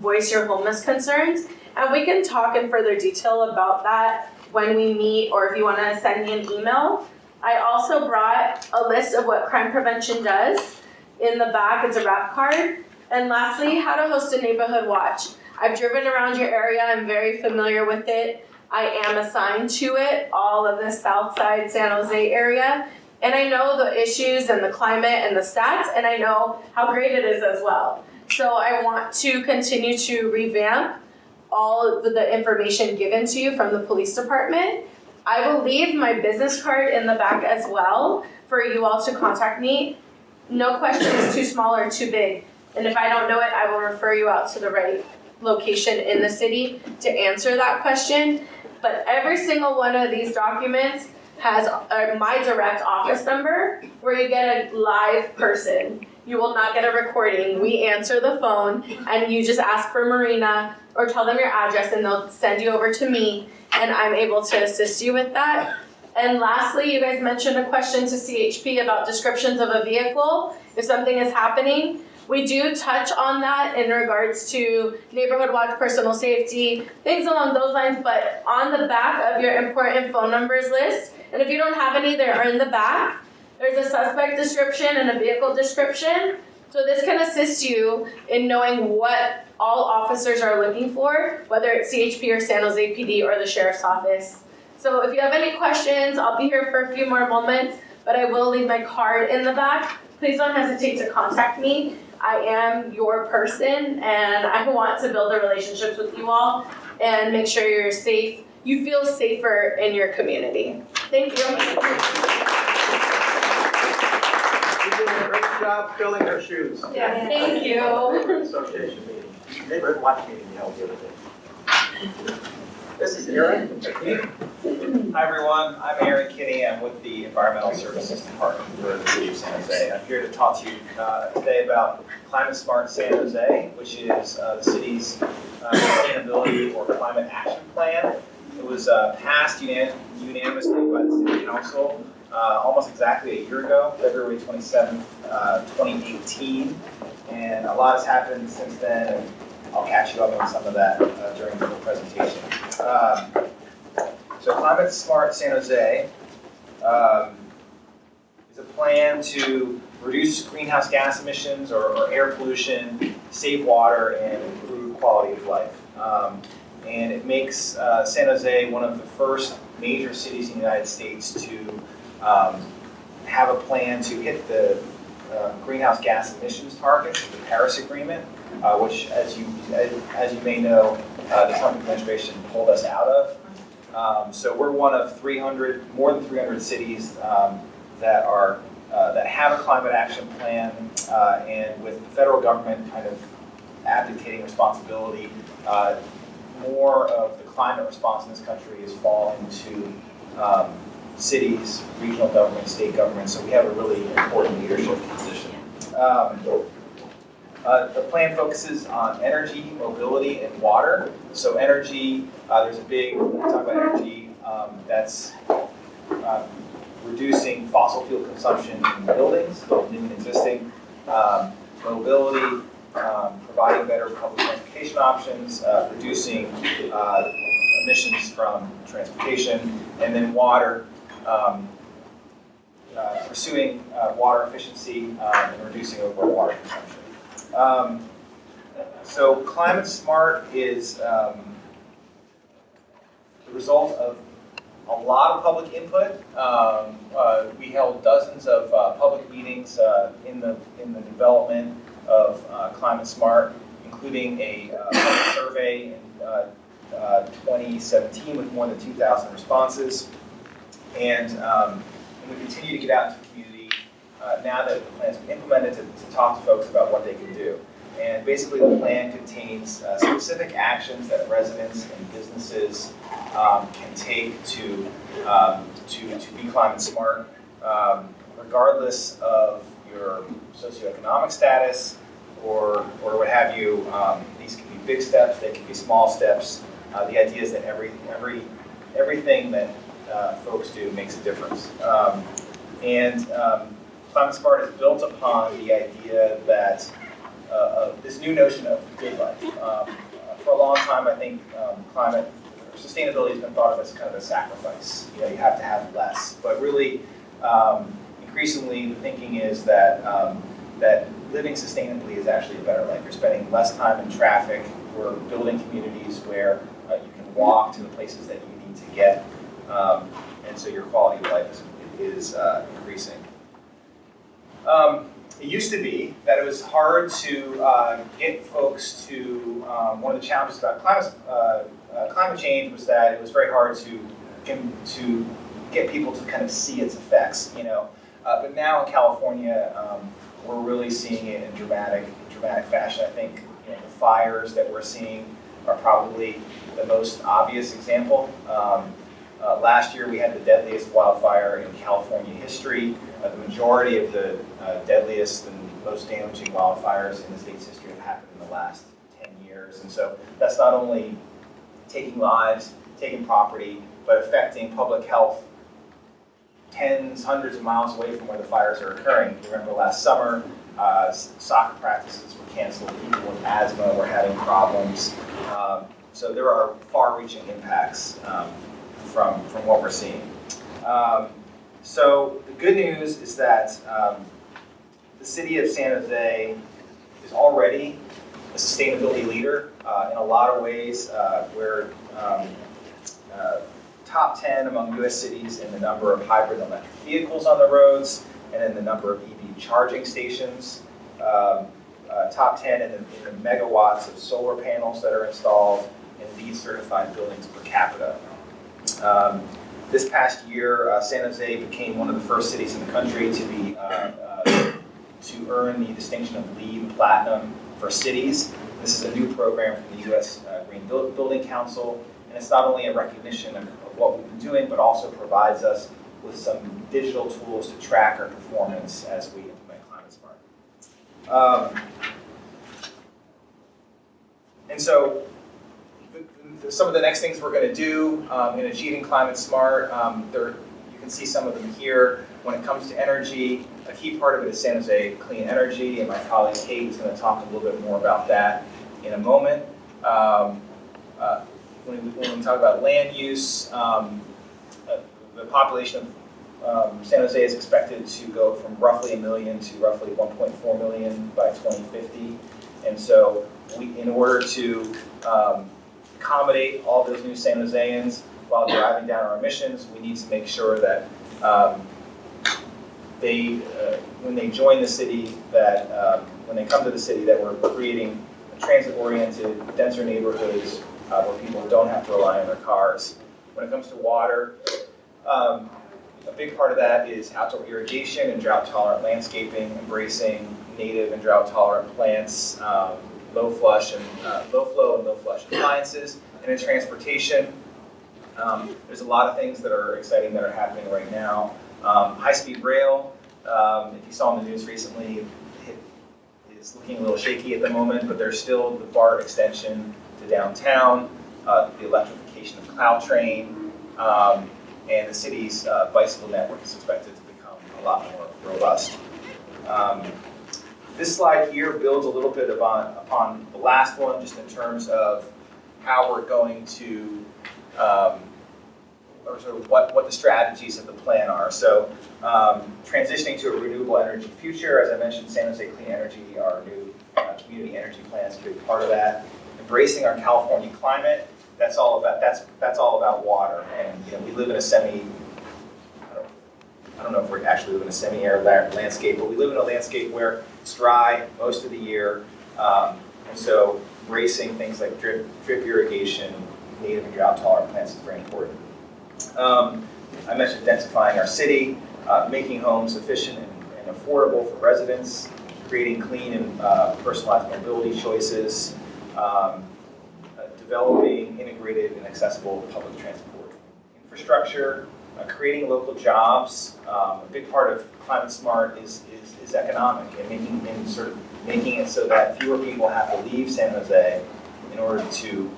voice your homeless concerns. And we can talk in further detail about that when we meet, or if you want to send me an email. I also brought a list of what crime prevention does. In the back, it's a wrap card. And lastly, how to host a neighborhood watch. I've driven around your area. I'm very familiar with it. I am assigned to it, all of the South Side San Jose area. And I know the issues and the climate and the stats, and I know how great it is as well. So I want to continue to revamp all of the information given to you from the police department. I will leave my business card in the back as well for you all to contact me. No question is too small or too big. And if I don't know it, I will refer you out to the right location in the city to answer that question. But every single one of these documents has my direct office number where you get a live person. You will not get a recording. We answer the phone and you just ask for Marina or tell them your address and they'll send you over to me and I'm able to assist you with that. And lastly, you guys mentioned a question to CHP about descriptions of a vehicle if something is happening. We do touch on that in regards to neighborhood watch, personal safety, things along those lines, but on the back of your important phone numbers list, and if you don't have any, they are in the back, there's a suspect description and a vehicle description. So this can assist you in knowing what all officers are looking for, whether it's CHP or San Jose PD or the Sheriff's Office. So if you have any questions, I'll be here for a few more moments, but I will leave my card in the back. Please don't hesitate to contact me. I am your person and I want to build the relationships with you all and make sure you're safe. You feel safer in your community. Thank you. You're doing a great job filling their shoes. Yeah, thank you. Neighborhood Association meeting, neighborhood watch meeting held the other day. This is Aaron. Hi everyone, I'm Aaron Kinney. I'm with the Environmental Services Department for the City of San Jose. I'm here to talk to you today about Climate Smart San Jose, which is the city's sustainability or climate action plan. It was passed unanimously by the City Council almost exactly a year ago, February 27th, 2018. And a lot has happened since then, and I'll catch you up on some of that during the presentation. So Climate Smart San Jose is a plan to reduce greenhouse gas emissions or air pollution, save water, and improve quality of life. And it makes San Jose one of the first major cities in the United States to have a plan to hit the greenhouse gas emissions targets of the Paris Agreement, which, as you may know, the Trump administration pulled us out of. So we're one of more than 300 cities that have a climate action plan, and with the federal government kind of abdicating responsibility, more of the climate response in this country is falling to cities, regional government, state government. So we have a really important leadership position. The plan focuses on energy, mobility, and water. So energy, there's a big, when we talk about energy, that's reducing fossil fuel consumption in buildings, both new and existing. Mobility, providing better public transportation options, reducing emissions from transportation, and then water, pursuing water efficiency and reducing overall water consumption. So Climate Smart is the result of a lot of public input. We held dozens of public meetings in the development of Climate Smart, including a public survey in 2017 with more than 2,000 responses. And we continue to get out into the community now that the plan's been implemented to talk to folks about what they can do. And basically the plan contains specific actions that residents and businesses can take to be climate smart, regardless of your socioeconomic status or what have you. These can be big steps, they can be small steps. The idea is that everything that folks do makes a difference. And Climate Smart is built upon the idea that this new notion of good life. For a long time, I think climate or sustainability has been thought of as kind of a sacrifice. You know, you have to have less, but really, increasingly, the thinking is that that living sustainably is actually a better life. You're spending less time in traffic. We're building communities where you can walk to the places that you need to get, and so your quality of life is increasing. It used to be that it was hard to get folks to, one of the challenges about climate change was that it was very hard to get people to kind of see its effects, you know. But now in California, we're really seeing it in dramatic fashion. I think, you know, the fires that we're seeing are probably the most obvious example. Last year we had the deadliest wildfire in California history. The majority of the deadliest and most damaging wildfires in the state's history have happened in the last 10 years. And so that's not only taking lives, taking property, but affecting public health tens, hundreds of miles away from where the fires are occurring. You remember last summer, soccer practices were canceled, people with asthma were having problems. So there are far-reaching impacts from what we're seeing. So the good news is that the city of San Jose is already a sustainability leader in a lot of ways. We're top 10 among U.S. cities in the number of hybrid electric vehicles on the roads and in the number of EV charging stations. Top 10 in the megawatts of solar panels that are installed in LEED certified buildings per capita. This past year, San Jose became one of the first cities in the country to earn the distinction of LEED Platinum for cities. This is a new program from the U.S. Green Building Council, and it's not only a recognition of what we've been doing, but also provides us with some digital tools to track our performance as we implement Climate Smart. And so, some of the next things we're going to do in achieving Climate Smart, you can see some of them here. When it comes to energy, a key part of it is San Jose Clean Energy, and my colleague Kate is going to talk a little bit more about that in a moment. When we talk about land use, the population of San Jose is expected to go from roughly 1 million to roughly 1.4 million by 2050. And so in order to accommodate all those new San Joseans while driving down our emissions, we need to make sure that when they join the city, that when they come to the city, that we're creating transit-oriented, denser neighborhoods where people don't have to rely on their cars. When it comes to water, a big part of that is outdoor irrigation and drought-tolerant landscaping, embracing native and drought-tolerant plants, low flow and low flush appliances, and in transportation, there's a lot of things that are exciting that are happening right now. High-speed rail, if you saw in the news recently, is looking a little shaky at the moment, but there's still the BART extension to downtown, the electrification of Caltrain, and the city's bicycle network is expected to become a lot more robust. This slide here builds a little bit upon the last one, just in terms of how we're going to, or sort of what the strategies of the plan are. So transitioning to a renewable energy future, as I mentioned, San Jose Clean Energy, our new community energy plan is a big part of that. Embracing our California climate, that's all about water. And you know, we live in a I don't know if we actually live in a semi-arid landscape, but we live in a landscape where it's dry most of the year. And so embracing things like drip irrigation, native and drought-tolerant plants is very important. I mentioned densifying our city, making homes efficient and affordable for residents, creating clean and personalized mobility choices, developing integrated and accessible public transport infrastructure, creating local jobs. A big part of Climate Smart is economic and making it so that fewer people have to leave San Jose in order to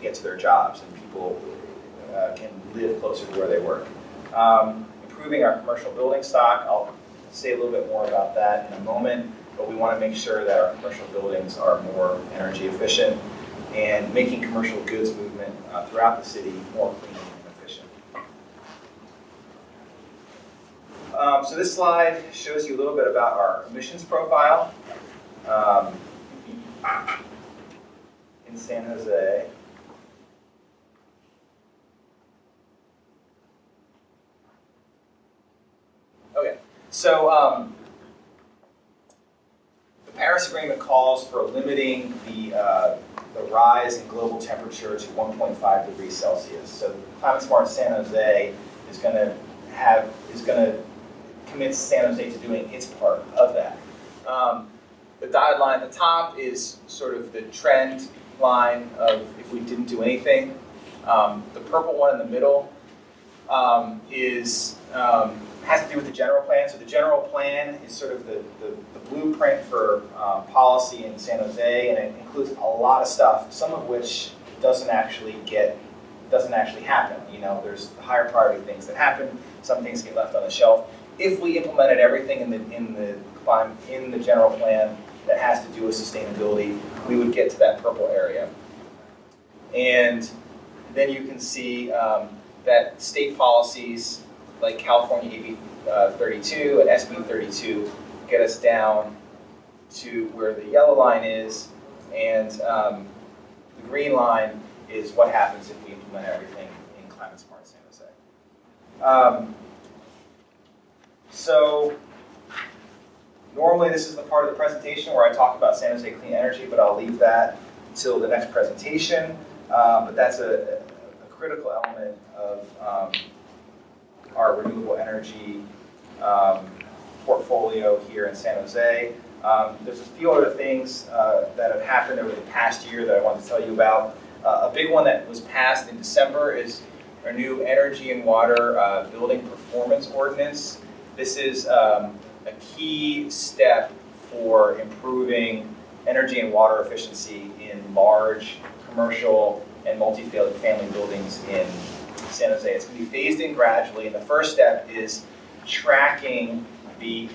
get to their jobs, and people can live closer to where they work. Improving our commercial building stock. I'll say a little bit more about that in a moment. but we want to make sure that our commercial buildings are more energy efficient and making commercial goods movement throughout the city more clean and efficient. So this slide shows you a little bit about our emissions profile in San Jose. Okay, so the Paris Agreement calls for limiting the rise in global temperature to 1.5 degrees Celsius. So Climate Smart San Jose is going to commit San Jose to doing its part of that. The dotted line at the top is sort of the trend line of if we didn't do anything. The purple one in the middle has to do with the general plan. So the general plan is sort of the blueprint for policy in San Jose, and it includes a lot of stuff, some of which doesn't actually happen. You know, there's higher priority things that happen. Some things get left on the shelf. If we implemented everything in the general plan that has to do with sustainability, we would get to that purple area. And then you can see that state policies like California AB 32 and SB 32 get us down to where the yellow line is, and the green line is what happens if we implement everything in Climate Smart San Jose. So normally this is the part of the presentation where I talk about San Jose clean energy, but I'll leave that until the next presentation. But that's a critical element of our renewable energy portfolio here in San Jose. There's a few other things that have happened over the past year that I want to tell you about. A big one that was passed in December is our new energy and water building performance ordinance. This is a key step for improving energy and water efficiency in large commercial and multi-family buildings in San Jose. It's going to be phased in gradually, and the first step is tracking the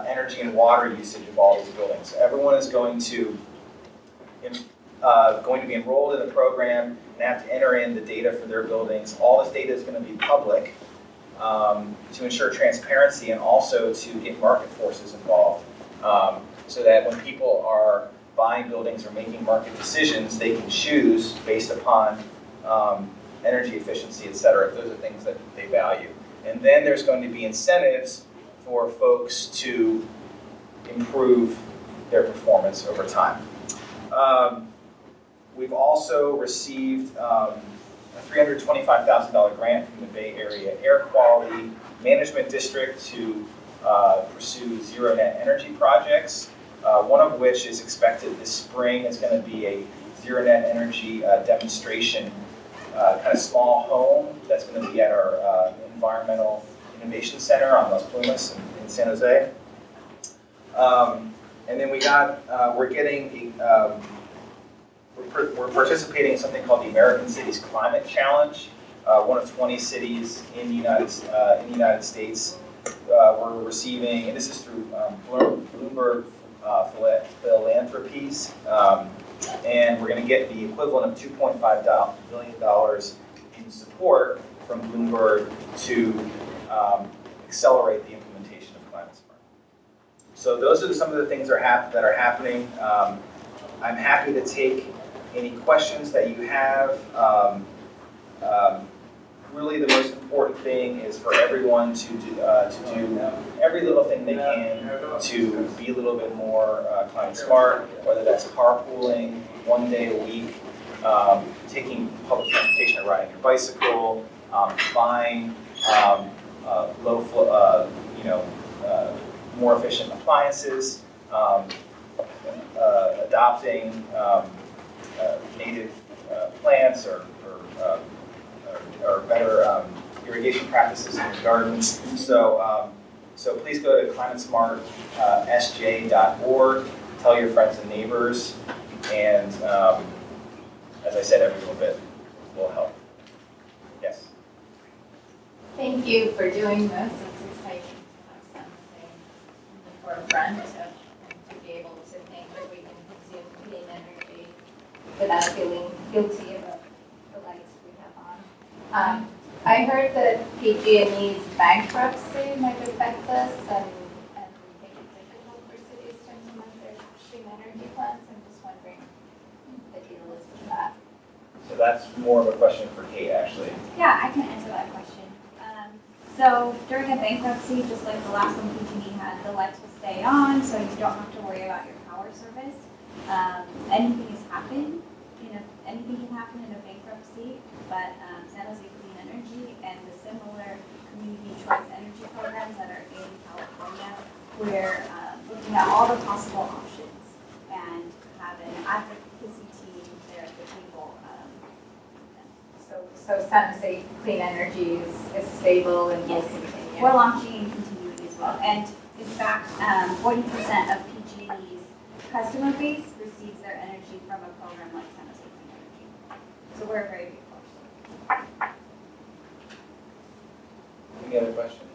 energy and water usage of all these buildings. So everyone is going to be enrolled in the program and have to enter in the data for their buildings. All this data is going to be public to ensure transparency and also to get market forces involved, so that when people are buying buildings or making market decisions, they can choose based upon energy efficiency, et cetera, if those are things that they value. And then there's going to be incentives for folks to improve their performance over time. We've also received a $325,000 grant from the Bay Area Air Quality Management District to pursue zero net energy projects, one of which is expected this spring. Is going to be a zero net energy demonstration, kind of small home that's going to be at our Environmental Innovation Center on Las Plumas in San Jose. And then we're participating in something called the American Cities Climate Challenge, one of 20 cities in the United States. We're receiving, and this is through Bloomberg Philanthropies, and we're going to get the equivalent of $2.5 billion in support from Bloomberg to accelerate the implementation of Climate Smart. So those are some of the things that are happening. I'm happy to take any questions that you have. Really, the most important thing is for everyone to do every little thing they can to be a little bit more climate smart, whether that's carpooling 1 day a week, taking public transportation or riding your bicycle, buying low flow, more efficient appliances, adopting native plants or better irrigation practices in your garden. So please go to climatesmartsj.org, tell your friends and neighbors, and as I said, every little bit will help. Yes? Thank you for doing this. It's exciting to have San Jose in the forefront and to be without feeling guilty about the lights we have on. I heard that PG&E's bankruptcy might affect this and make it difficult for cities to implement their clean energy plans. I'm just wondering the deal is with that. So that's more of a question for Kate, actually. Yeah, I can answer that question. So during a bankruptcy, just like the last one PG&E had, the lights will stay on, so you don't have to worry about your power service. Anything can happen in a bankruptcy, but San Jose Clean Energy and the similar community choice energy programs that are in California, we're looking at all the possible options and have an advocacy team there at the table. So San Jose Clean Energy is stable and will continue. We're launching and continuing as well. And in fact, 40% of PG&E's customer base receives their energy from a program like San Jose Clean Energy. So we're a very big force. Any other questions?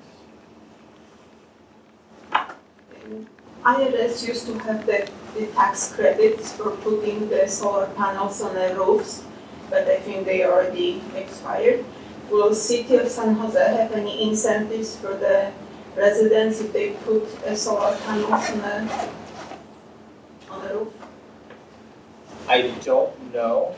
IRS used to have the tax credits for putting the solar panels on the roofs, but I think they already expired. Will City of San Jose have any incentives for the residents if they put solar panels on the roof? I don't know.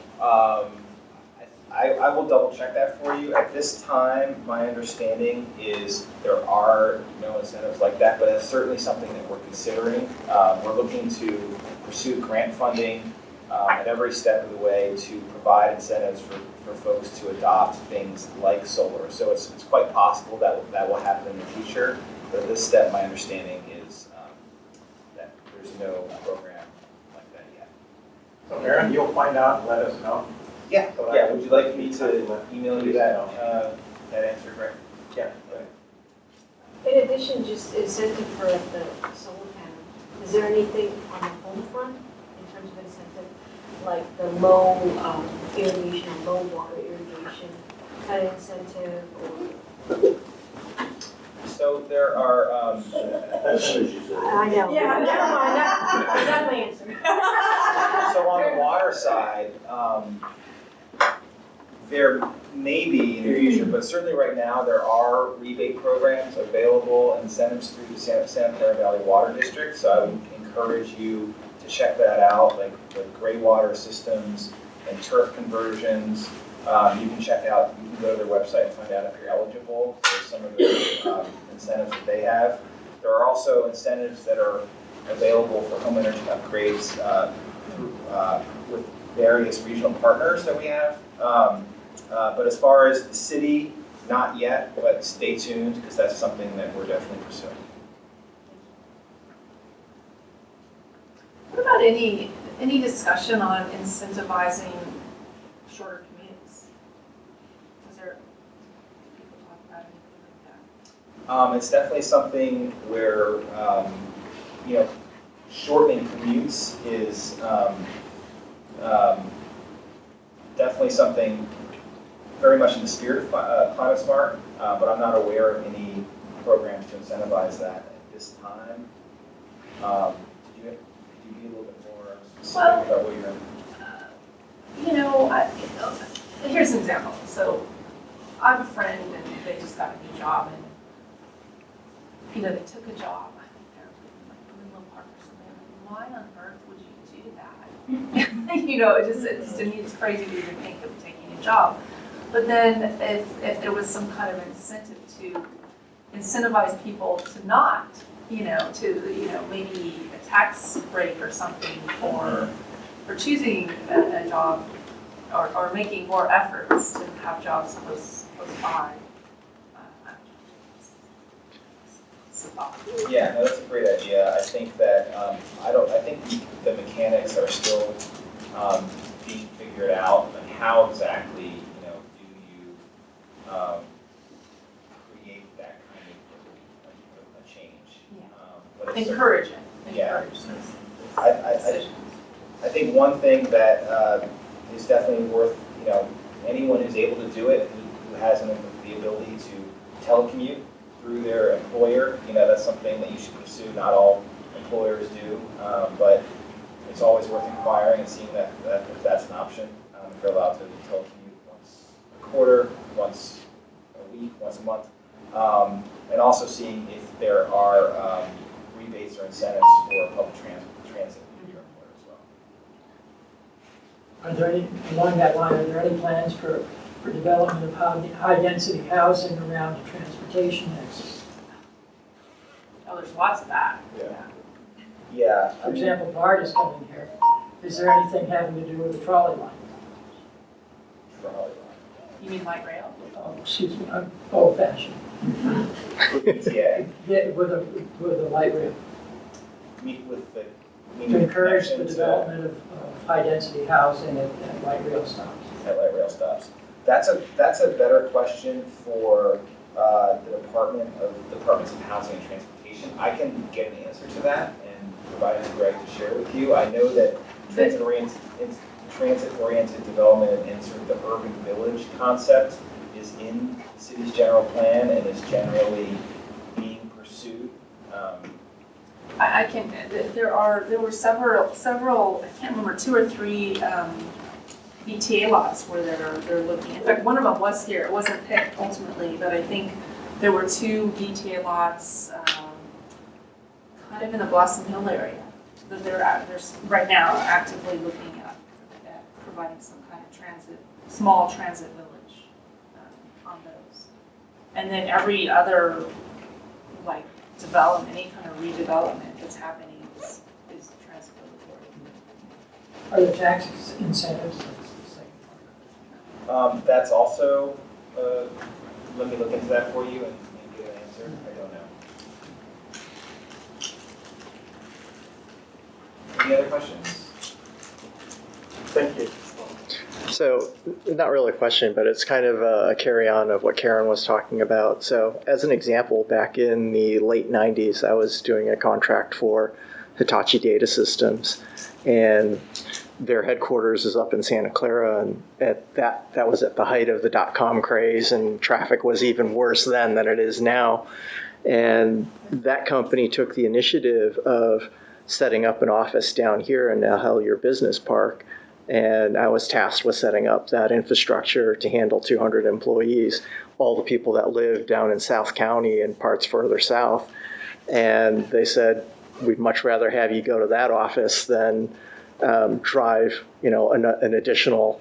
I will double check that for you. At this time, my understanding is there are no incentives like that, but it's certainly something that we're considering. We're looking to pursue grant funding at every step of the way to provide incentives for folks to adopt things like solar. So it's quite possible that will happen in the future. But at this step, my understanding is that there's no program like that yet. So Aaron, you'll find out and let us know. Yeah. Would you like me to email you that answer, Greg? Yeah. In addition, just incentive for the solar panel, is there anything on the home front in terms of incentive, like the low irrigation, low water irrigation kind of incentive, or? So there are, I know. Yeah, never mind, I got my answer. so on the water side, there may be in the future, but certainly right now, there are rebate programs available, incentives through the Santa Clara Valley Water District. So I would encourage you to check that out, like the gray water systems and turf conversions. You can check out, you can go to their website and find out if you're eligible for some of the incentives that they have. There are also incentives that are available for home energy upgrades with various regional partners that we have. But as far as the city, not yet, but stay tuned because that's something that we're definitely pursuing. What about any discussion on incentivizing shorter commutes? Is there, do people talk about anything like that? It's definitely something where, shortening commutes is definitely something very much in the spirit of Climate Smart, but I'm not aware of any programs to incentivize that at this time. Could you be a little bit more specific about what you're Here's an example. So I have a friend and they just got a new job and, they took a job. I think they're in Menlo Park or something. Why on earth would you do that? It just to me, it's crazy to even think of taking a job. But then if there was some kind of incentive to incentivize people to not, maybe a tax break or something for choosing a job or making more efforts to have jobs close by. Yeah, no, that's a great idea. I think that, I think the mechanics are still being figured out, and how exactly, do you create that kind of a change? Yeah. But it's Encourage it. Yeah. Encourage those I decisions. I think one thing that is definitely worth, anyone who's able to do it, who has the ability to telecommute through their employer, that's something that you should pursue. Not all employers do, but it's always worth inquiring and seeing that if that's an option. If they're allowed to telecommute once a quarter, once a week, once a month. And also seeing if there are rebates or incentives for public transit in your employer as well. Are there any, along that line, are there any plans for development of high-density housing around the transportation nexus? Oh, there's lots of that. Yeah. For example, BART is coming here. Is there anything having to do with the trolley line? You mean light rail? Oh, excuse me, I'm old-fashioned. Yeah. Yeah, with a light rail. Meet with the. To encourage the development of high-density housing at light rail stops. At light rail stops. That's a better question for the Departments of Housing and Transportation. I can get an answer to that and provide it to Greg to share with you. I know that transit-oriented development and sort of the urban village concept is in the city's general plan and is generally being pursued. There were several, I can't remember, 2 or 3 BTA lots where they're looking. In fact, one of them was here. It wasn't picked ultimately, but I think there were 2 BTA lots kind of in the Blossom Hill area that they're right now actively looking at providing some kind of small transit village on those. And then every other like development, any kind of redevelopment that's happening is transit village. Are there tax incentives? That's the second part. That's also, let me look into that for you and get an answer. I don't know. Any other questions? Thank you. So, not really a question, but it's kind of a carry-on of what Karen was talking about. So, as an example, back in the late 90s, I was doing a contract for Hitachi Data Systems, and their headquarters is up in Santa Clara, and that was at the height of the .com craze, and traffic was even worse then than it is now. And that company took the initiative of setting up an office down here in El Helier Business Park, and I was tasked with setting up that infrastructure to handle 200 employees, all the people that live down in South County and parts further south. And they said, we'd much rather have you go to that office than drive, an additional,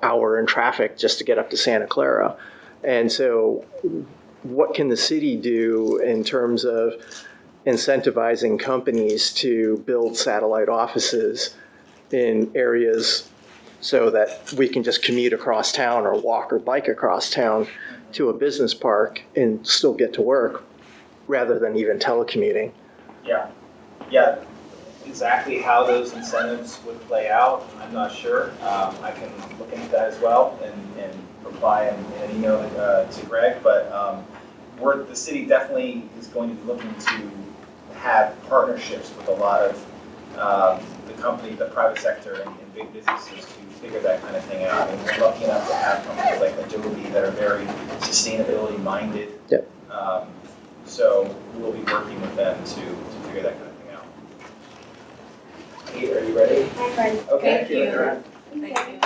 hour in traffic just to get up to Santa Clara. And so what can the city do in terms of incentivizing companies to build satellite offices in areas so that we can just commute across town or walk or bike across town to a business park and still get to work rather than even telecommuting? Yeah. Exactly how those incentives would play out, I'm not sure. I can look into that as well and reply in an email to Greg. But the city definitely is going to be looking to have partnerships with a lot of the private sector and big businesses to figure that kind of thing out. And we're lucky enough to have companies like Adobe that are very sustainability minded. Yep. So we'll be working with them to figure that kind of thing out. Kate, are you ready? I'm ready. Okay. Thank you. Aaron. Thank you.